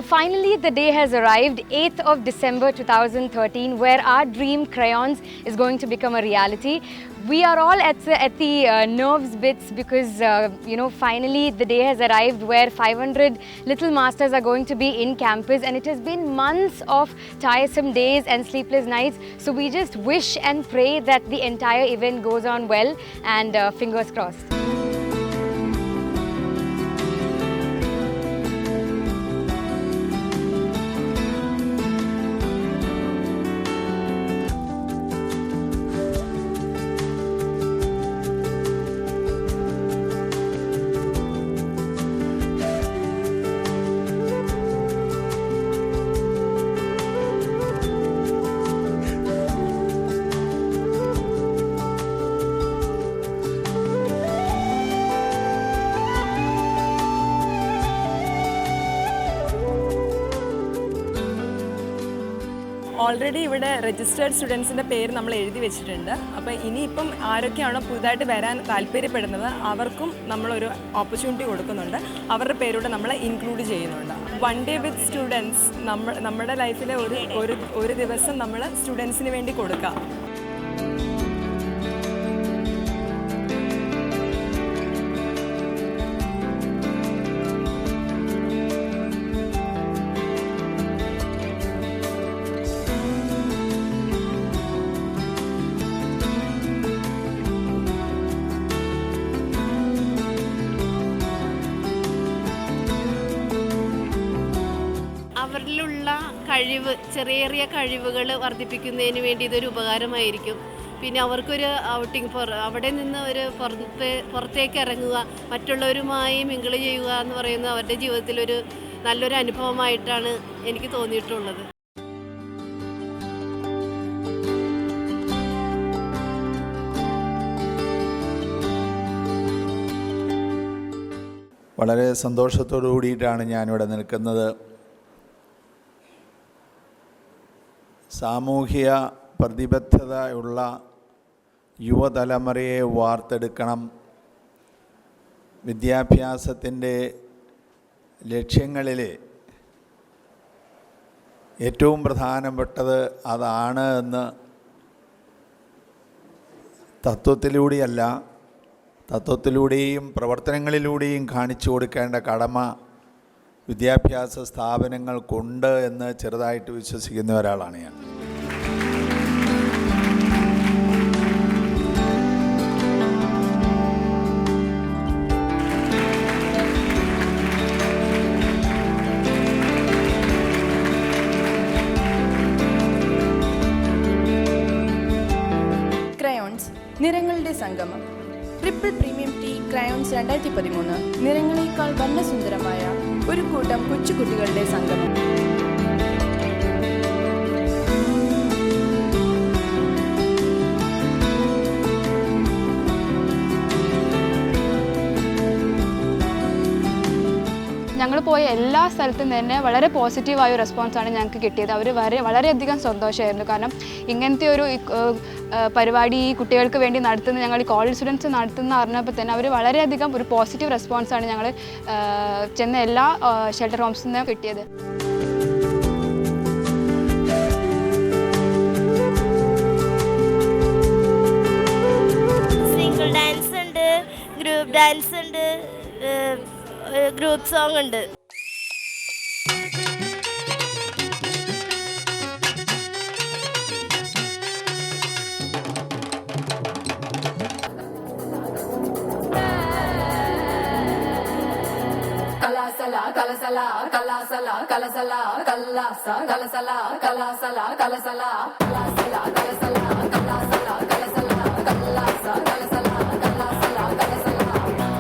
finally the day has arrived, 8th of December 2013, where our dream Crayons is going to become a reality. We are all at the nerves bits because finally the day has arrived where 500 Little Masters are going to be in campus, and it has been months of tiresome days and sleepless nights. So we just wish and pray that the entire event goes on well, and fingers crossed. Already ഇവിടെ registered സ്റ്റുഡൻസിൻ്റെ പേര് നമ്മൾ എഴുതി വെച്ചിട്ടുണ്ട്. അപ്പോൾ ഇനിയിപ്പം ആരൊക്കെയാണോ പുതുതായിട്ട് വരാൻ താല്പര്യപ്പെടുന്നത് അവർക്കും നമ്മളൊരു ഓപ്പർച്യൂണിറ്റി കൊടുക്കുന്നുണ്ട്. അവരുടെ പേരൂടെ നമ്മൾ ഇൻക്ലൂഡ് ചെയ്യുന്നുണ്ട്. 1 day with സ്റ്റുഡൻസ് നമ്മുടെ ലൈഫിലെ ഒരു ദിവസം നമ്മൾ സ്റ്റുഡൻസിന് വേണ്ടി കൊടുക്കാം. അവരിലുള്ള ചെറിയ കഴിവുകൾ വർദ്ധിപ്പിക്കുന്നതിന് വേണ്ടി ഇതൊരു ഉപകാരമായിരിക്കും. പിന്നെ അവർക്കൊരു ഔട്ടിങ് അവിടെ നിന്ന് ഒരു പുറത്തേക്ക് ഇറങ്ങുക, മറ്റുള്ളവരുമായി മിങ്കിൾ ചെയ്യുക എന്ന് പറയുന്നത് അവരുടെ ജീവിതത്തിലൊരു നല്ലൊരു അനുഭവമായിട്ടാണ് എനിക്ക് തോന്നിയിട്ടുള്ളത്. വളരെ സന്തോഷത്തോടു കൂടിയിട്ടാണ് ഞാനിവിടെ നിൽക്കുന്നത്. സാമൂഹിക പ്രതിബദ്ധതയുള്ള യുവതലമുറയെ വാർത്തെടുക്കണം. വിദ്യാഭ്യാസത്തിൻ്റെ ലക്ഷ്യങ്ങളിൽ ഏറ്റവും പ്രധാനപ്പെട്ടത് അതാണ് എന്ന് തത്വത്തിലൂടെയും പ്രവർത്തനങ്ങളിലൂടെയും കാണിച്ചു കൊടുക്കേണ്ട കടമ വിദ്യാഭ്യാസ സ്ഥാപനങ്ങൾക്കുണ്ട് എന്ന് ചെറുതായിട്ട് വിശ്വസിക്കുന്ന ഒരാളാണ് ഞാൻ. ക്രയോൺസ് നിറങ്ങളുടെ സംഗമം. Triple premium tea crayons 2013. നിറങ്ങളേക്കാൾ വർണ്ണസുന്ദരമായ ഒരു കൂട്ടം കൊച്ചുകുട്ടികളുടെ സംഗമം. ഞങ്ങൾ പോയ എല്ലാ സ്ഥലത്തും തന്നെ വളരെ പോസിറ്റീവായ റെസ്പോൺസാണ് ഞങ്ങൾക്ക് കിട്ടിയത്. അവർ വളരെയധികം സന്തോഷമായിരുന്നു. കാരണം ഇങ്ങനത്തെ ഒരു പരിപാടി ഈ കുട്ടികൾക്ക് വേണ്ടി നടത്തുന്ന ഞങ്ങൾ ഈ കോളേജ് സ്റ്റുഡൻസ് നടത്തുന്ന അറിഞ്ഞപ്പോൾ തന്നെ അവർ വളരെയധികം ഒരു പോസിറ്റീവ് റെസ്പോൺസാണ് ഞങ്ങൾ ചെന്ന എല്ലാ ഷെൽട്ടർ ഹോംസിൽ നിന്നും കിട്ടിയത്. സിംഗിൾ ഡാൻസ് ഉണ്ട്, ഗ്രൂപ്പ് ഡാൻസ് ഉണ്ട്, ഗ്രൂപ്പ് സോങ് ഉണ്ട്.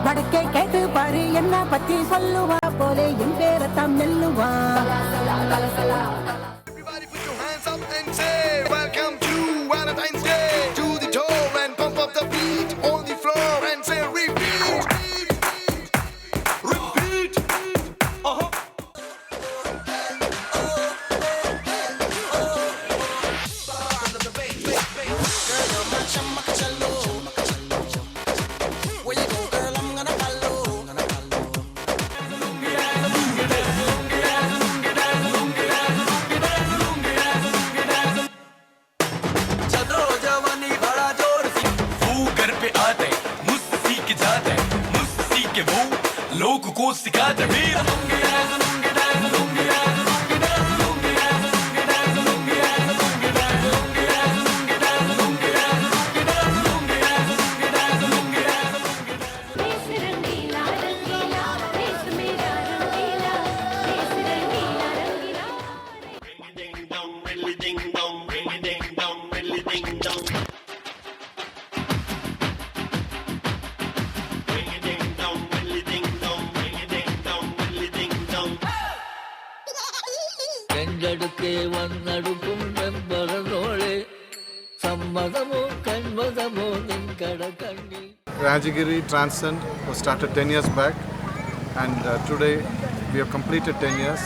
வடக்கே கேட்டு பாரு என்ன பத்தி சொல்லுவா போலே என் பேரத்தான் மெல்லுவா. Everybody put your hands up and say welcome to Valentine's Day. To the door and pump up the beat on the floor and say repeat. Repeat. आते मुझसे सीख के जाते मुझसे सीख के वो लोगों को सिखाते मेरा കണ്ടടുക്കെ വന്നടുക്കും വെമ്പറോളെ സമ്മതമോ കൺമതമോ നിൻകട കണ്ണിൽ. Rajagiri Transcend was started 10 years back, and today we have completed 10 years,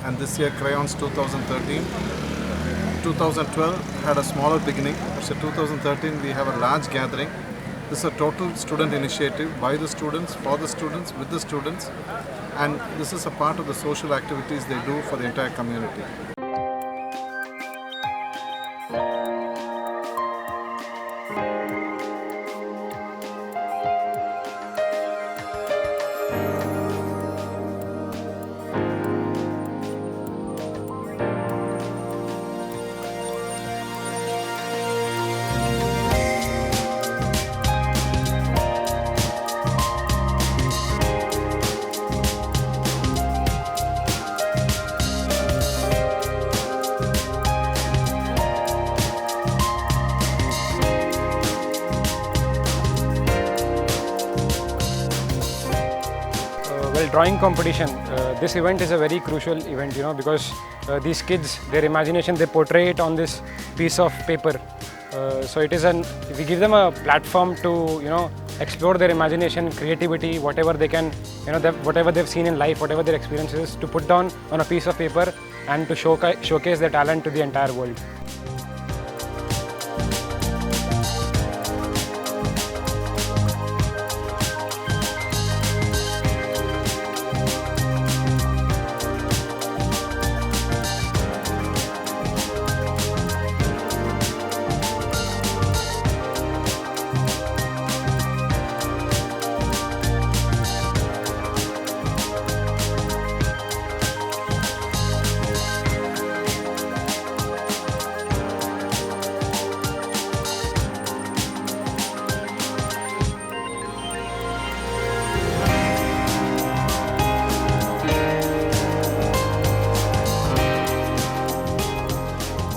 and this year Crayons 2013. 2012 had a smaller beginning, so 2013 we have a large gathering. This is a total student initiative by the students, for the students, with the students, and this is a part of the social activities they do for the entire community. Drawing competition, this event is a very crucial event, because these kids, their imagination, they portray it on this piece of paper. So it is we give them a platform to explore their imagination, creativity, whatever they can, whatever they've seen in life, whatever their experiences, to put down on a piece of paper and to showcase their talent to the entire world.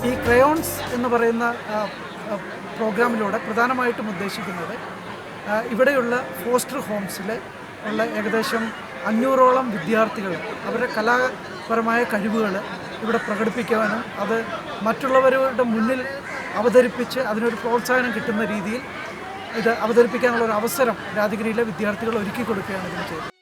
ഈ crayons എന്ന് പറയുന്ന പ്രോഗ്രാമിലൂടെ പ്രധാനമായിട്ടും ഉദ്ദേശിക്കുന്നത് ഇവിടെയുള്ള foster ഹോംസിൽ ഉള്ള ഏകദേശം 500ഓളം വിദ്യാർത്ഥികൾ അവരുടെ കലാപരമായ കഴിവുകൾ ഇവിടെ പ്രകടിപ്പിക്കുവാനും അത് മറ്റുള്ളവരുടെ മുന്നിൽ അവതരിപ്പിച്ച് അതിനൊരു പ്രോത്സാഹനം കിട്ടുന്ന രീതിയിൽ ഇത് അവതരിപ്പിക്കാനുള്ള ഒരു അവസരം രാജഗിരിയിലെ വിദ്യാർത്ഥികൾ ഒരുക്കി കൊടുക്കുകയാണ് ഇതിന് ചെയ്തത്.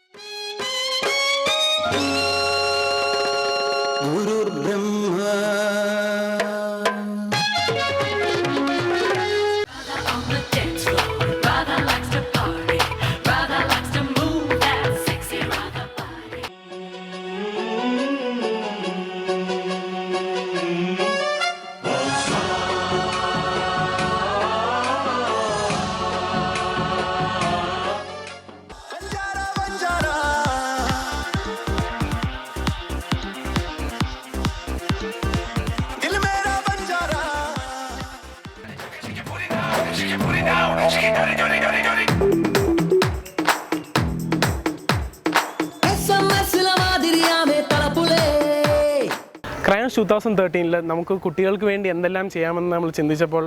ക്രയോൺസ് 2013 നമുക്ക് കുട്ടികൾക്ക് വേണ്ടി എന്തെല്ലാം ചെയ്യാമെന്ന് നമ്മൾ ചിന്തിച്ചപ്പോൾ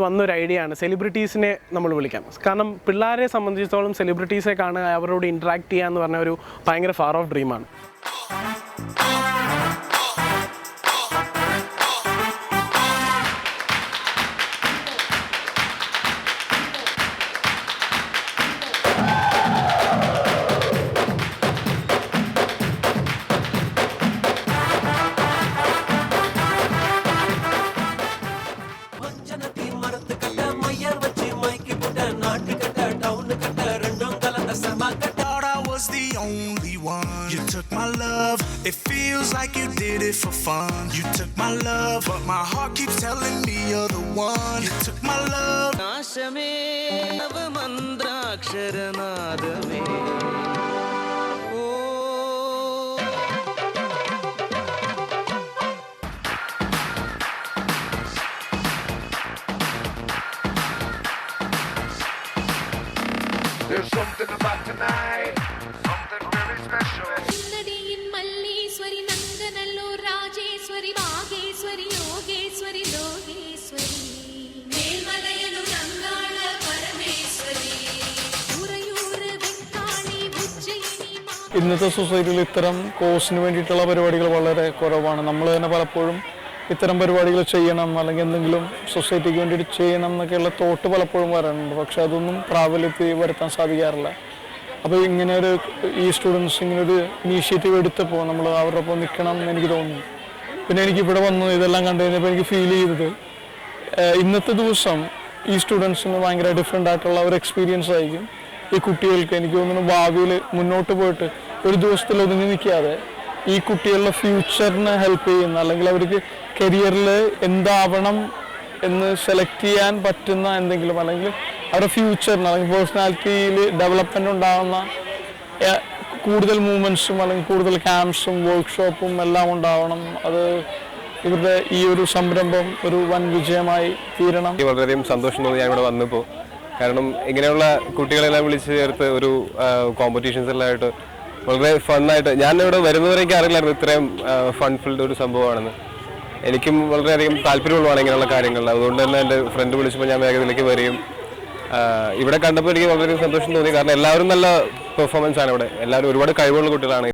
വന്നൊരു ഐഡിയ ആണ് സെലിബ്രിറ്റീസിനെ നമ്മൾ വിളിക്കാം. കാരണം പിള്ളേരെ സംബന്ധിച്ചിടത്തോളം സെലിബ്രിറ്റീസെ കാണുക, അവരോട് ഇൻട്രാക്ട് ചെയ്യുക എന്ന് പറഞ്ഞ ഒരു ഭയങ്കര ഫാർ ഓഫ് ഡ്രീമാണ്. It feels like you did it for fun. You took my love, but my heart keeps telling me you're the one. You took my love. ആകാശമേ നവമന്ത്രാക്ഷരനാദമേ There's something about tonight, something very special. Malleeswari Nanganallur Rajeshwari Vageshwari Yogeshwari Lokeshwari മേൽമലയനു ഗംഗാള പരമേശ്വരി ഉറയൂര് വെക്കാളി ഉജ്ജയിനി. ഇന്നത്തെ സൊസൈറ്റിയിൽ ഇത്തരം കോഴ്സിന് വേണ്ടിയിട്ടുള്ള പരിപാടികൾ വളരെ കുറവാണ്. നമ്മൾ തന്നെ പലപ്പോഴും ഇത്തരം പരിപാടികൾ ചെയ്യണം, അല്ലെങ്കിൽ എന്തെങ്കിലും സൊസൈറ്റിക്ക് വേണ്ടിയിട്ട് ചെയ്യണം എന്നൊക്കെയുള്ള തോട്ട് പലപ്പോഴും വരാറുണ്ട്. പക്ഷെ അതൊന്നും പ്രാബല്യത്തിൽ വരുത്താൻ സാധിക്കാറില്ല. അപ്പോൾ ഈ സ്റ്റുഡൻസ് ഇങ്ങനൊരു ഇനീഷ്യേറ്റീവ് എടുത്തപ്പോൾ നമ്മൾ അവരുടെ ഒപ്പം നിൽക്കണം എന്ന് എനിക്ക് തോന്നുന്നു. പിന്നെ എനിക്കിവിടെ വന്നു ഇതെല്ലാം കണ്ടു കഴിഞ്ഞപ്പോൾ എനിക്ക് ഫീൽ ചെയ്തത് ഇന്നത്തെ ദിവസം ഈ സ്റ്റുഡൻസിന് ഭയങ്കര ഡിഫറെൻ്റ് ആയിട്ടുള്ള ഒരു എക്സ്പീരിയൻസ് ആയിരിക്കും. ഈ കുട്ടികൾക്ക് എനിക്ക് തോന്നുന്നു ഭാവിയിൽ മുന്നോട്ട് പോയിട്ട് ഒരു ദിവസത്തിൽ ഒതുങ്ങി നിൽക്കാതെ ഈ കുട്ടികളുടെ ഫ്യൂച്ചറിനെ ഹെൽപ്പ് ചെയ്യുന്ന, അല്ലെങ്കിൽ അവർക്ക് കരിയറിൽ എന്താവണം എന്ന് സെലക്ട് ചെയ്യാൻ പറ്റുന്ന എന്തെങ്കിലും, അല്ലെങ്കിൽ അവരുടെ ഫ്യൂച്ചറിന് അല്ലെങ്കിൽ പേഴ്സണാലിറ്റിയിൽ ഡെവലപ്മെൻ്റ് ഉണ്ടാകുന്ന കൂടുതൽ മൂവ്മെൻറ്റ്സും അല്ലെങ്കിൽ കൂടുതൽ ക്യാമ്പ്സും വർക്ക്ഷോപ്പും എല്ലാം ഉണ്ടാവണം. അത് ഇവരുടെ ഈ ഒരു സംരംഭം ഒരു വൻ വിജയമായി തീരണം. വളരെയധികം സന്തോഷം തോന്നി ഞാൻ ഇവിടെ വന്നപ്പോൾ. കാരണം ഇങ്ങനെയുള്ള കുട്ടികളെല്ലാം വിളിച്ച് ചേർത്ത് ഒരു കോമ്പറ്റീഷൻസ് എല്ലാം ആയിട്ട് വളരെ ഫണ്ണായിട്ട്, ഞാൻ ഇവിടെ വരുന്നവരേക്ക് അറിയില്ലായിരുന്നു ഇത്രയും ഫൺ ഫിൽഡ് ഒരു സംഭവമാണെന്ന്. എനിക്കും വളരെയധികം താല്പര്യമുള്ളതാണ് ഇങ്ങനെയുള്ള കാര്യങ്ങൾ. അതുകൊണ്ട് തന്നെ എൻ്റെ ഫ്രണ്ട് വിളിച്ചപ്പോൾ ഞാൻ വേഗത്തിലേക്ക് വരികയും ഇവിടെ കണ്ടപ്പോൾ എനിക്ക് വളരെയധികം സന്തോഷം തോന്നി. കാരണം എല്ലാവരും നല്ല പെർഫോമൻസ് ആണ് ഇവിടെ, എല്ലാവരും ഒരുപാട് കഴിവുള്ള കുട്ടികളാണ്.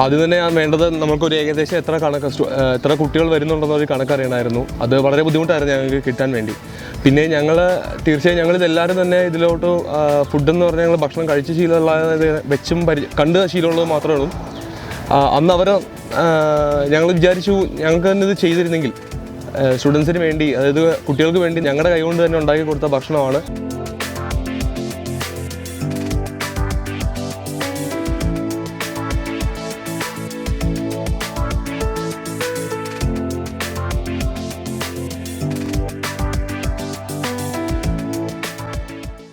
ആദ്യം തന്നെ വേണ്ടത് നമുക്കൊരു ഏകദേശം എത്ര കുട്ടികൾ വരുന്നുണ്ടെന്നൊരു കണക്കറിയണമായിരുന്നു. അത് വളരെ ബുദ്ധിമുട്ടായിരുന്നു ഞങ്ങൾക്ക് കിട്ടാൻ വേണ്ടി. പിന്നെ തീർച്ചയായും ഞങ്ങളിതെല്ലാവരും തന്നെ ഇതിലോട്ട് ഫുഡെന്ന് പറഞ്ഞാൽ ഞങ്ങൾ ഭക്ഷണം കഴിച്ച ശീലമുള്ളത് വെച്ചും കണ്ട് ശീലമുള്ളത് മാത്രമേ ഉള്ളൂ. അന്ന് ഞങ്ങൾ വിചാരിച്ചു ഞങ്ങൾക്ക് തന്നെ ഇത് ചെയ്തിരുന്നെങ്കിൽ സ്റ്റുഡൻസിന് വേണ്ടി, അതായത് കുട്ടികൾക്ക് വേണ്ടി ഞങ്ങളുടെ കൈകൊണ്ട് തന്നെ ഉണ്ടാക്കി കൊടുത്ത ഭക്ഷണമാണ്.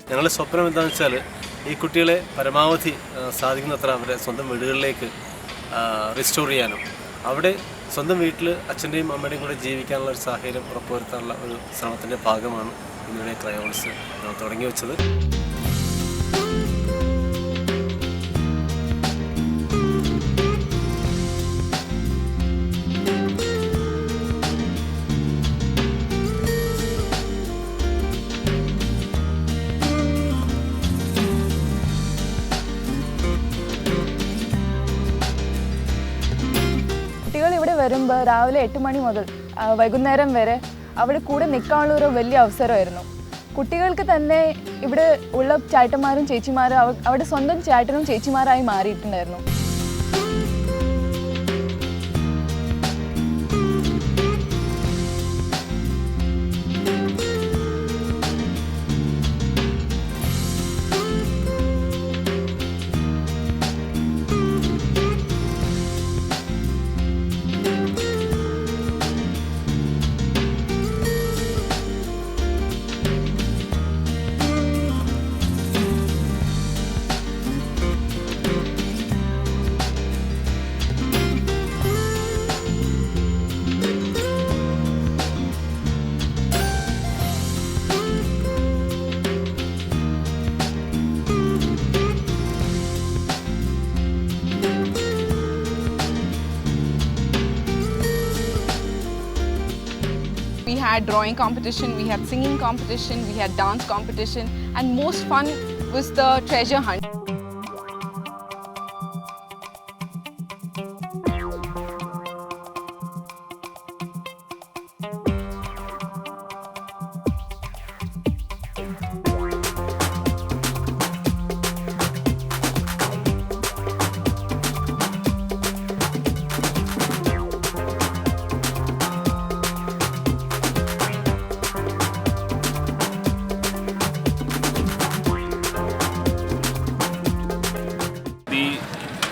ഞങ്ങളുടെ സ്വപ്നം എന്താണെന്ന് വെച്ചാൽ ഈ കുട്ടികളെ പരമാവധി സാധിക്കുന്നത്ര അവരുടെ സ്വന്തം വീടുകളിലേക്ക് റിസ്റ്റോർ ചെയ്യാനും അവിടെ സ്വന്തം വീട്ടിൽ അച്ഛൻ്റെയും അമ്മയുടെയും കൂടെ ജീവിക്കാനുള്ള ഒരു സാഹചര്യം ഉറപ്പുവരുത്താനുള്ള ഒരു ശ്രമത്തിൻ്റെ ഭാഗമാണ് ഇന്നിവിടെ ക്രയോൺസ് തുടങ്ങി വെച്ചത്. വരുമ്പോൾ രാവിലെ 8 മണി മുതൽ വൈകുന്നേരം വരെ അവിടെ കൂടെ നിൽക്കാനുള്ള ഒരു വലിയ അവസരമായിരുന്നു. കുട്ടികൾക്ക് തന്നെ ഇവിടെ ഉള്ള ചേട്ടന്മാരും ചേച്ചിമാരും അവിടെ സ്വന്തം ചേട്ടനും ചേച്ചിമാരായി മാറിയിട്ടുണ്ടായിരുന്നു. We had drawing competition, we had singing competition, we had dance competition, and most fun was the treasure hunt.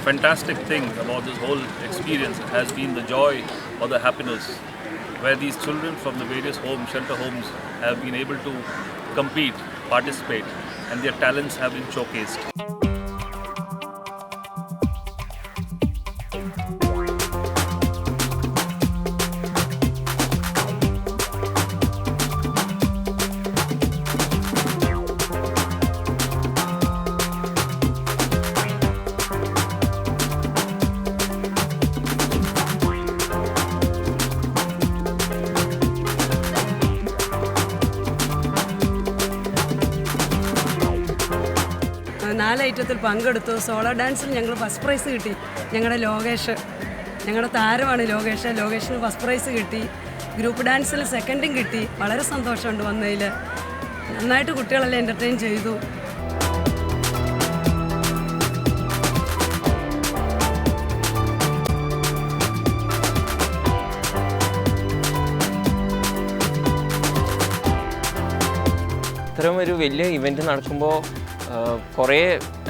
fantastic thing about this whole experience has been the joy or the happiness where these children from the various homes, shelter homes, have been able to compete, participate, and their talents have been showcased. നാല് ഐറ്റത്തിൽ പങ്കെടുത്തു. Solo ഡാൻസിൽ ഞങ്ങൾ first prize കിട്ടി. ഞങ്ങളുടെ ലോകേഷ്, ഞങ്ങളുടെ താരമാണ് Lokesh. ലോകേഷിന് first prize കിട്ടി. Group ഡാൻസിൽ സെക്കൻഡും കിട്ടി. വളരെ സന്തോഷമുണ്ട് വന്നതിൽ. നന്നായിട്ട് കുട്ടികളെല്ലാം എൻ്റർടൈൻ ചെയ്തു. ഇത്തരം ഒരു വലിയ ഇവൻറ്റ് നടക്കുമ്പോൾ കുറേ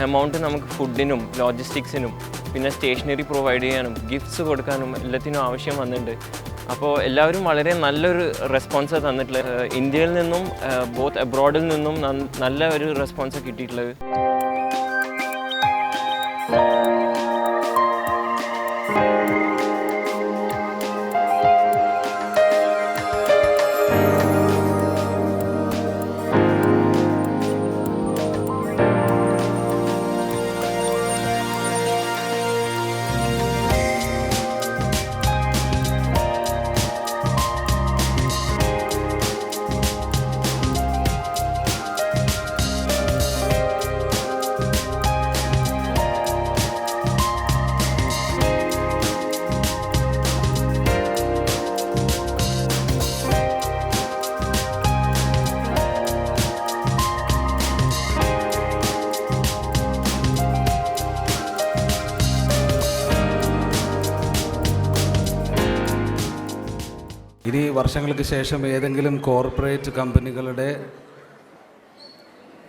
എമൗണ്ട് നമുക്ക് ഫുഡിനും ലോജിസ്റ്റിക്സിനും പിന്നെ സ്റ്റേഷനറി പ്രൊവൈഡ് ചെയ്യാനും ഗിഫ്റ്റ്സ് കൊടുക്കാനും എല്ലാത്തിനും ആവശ്യം വന്നിട്ടുണ്ട്. അപ്പോൾ എല്ലാവരും വളരെ നല്ലൊരു റെസ്പോൺസ് തന്നിട്ടുള്ളത്. ഇന്ത്യയിൽ നിന്നും ബോത്ത് അബ്രോഡിൽ നിന്നും നല്ല ഒരു റെസ്പോൺസ് കിട്ടിയിട്ടുള്ളത്. ഇനി വർഷങ്ങൾക്ക് ശേഷം ഏതെങ്കിലും കോർപ്പറേറ്റ് കമ്പനികളുടെ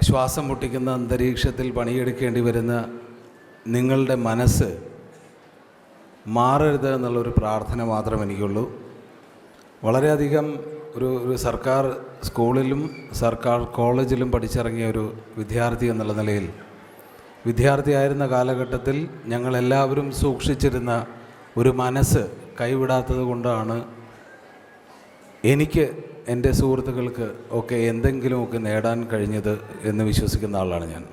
ശ്വാസം മുട്ടിക്കുന്ന അന്തരീക്ഷത്തിൽ പണിയെടുക്കേണ്ടി വരുന്ന നിങ്ങളുടെ മനസ്സ് മാറരുത് എന്നുള്ളൊരു പ്രാർത്ഥന മാത്രം എനിക്കുള്ളൂ. വളരെയധികം ഒരു സർക്കാർ സ്കൂളിലും സർക്കാർ കോളേജിലും പഠിച്ചിറങ്ങിയ ഒരു വിദ്യാർത്ഥി എന്നുള്ള നിലയിൽ, വിദ്യാർത്ഥിയായിരുന്ന കാലഘട്ടത്തിൽ ഞങ്ങളെല്ലാവരും സൂക്ഷിച്ചിരുന്ന ഒരു മനസ്സ് കൈവിടാത്തത് കൊണ്ടാണ് എനിക്ക് എൻ്റെ സുഹൃത്തുക്കൾക്ക് ഒക്കെ എന്തെങ്കിലുമൊക്കെ നേടാൻ കഴിഞ്ഞത് എന്ന് വിശ്വസിക്കുന്ന ആളാണ് ഞാൻ.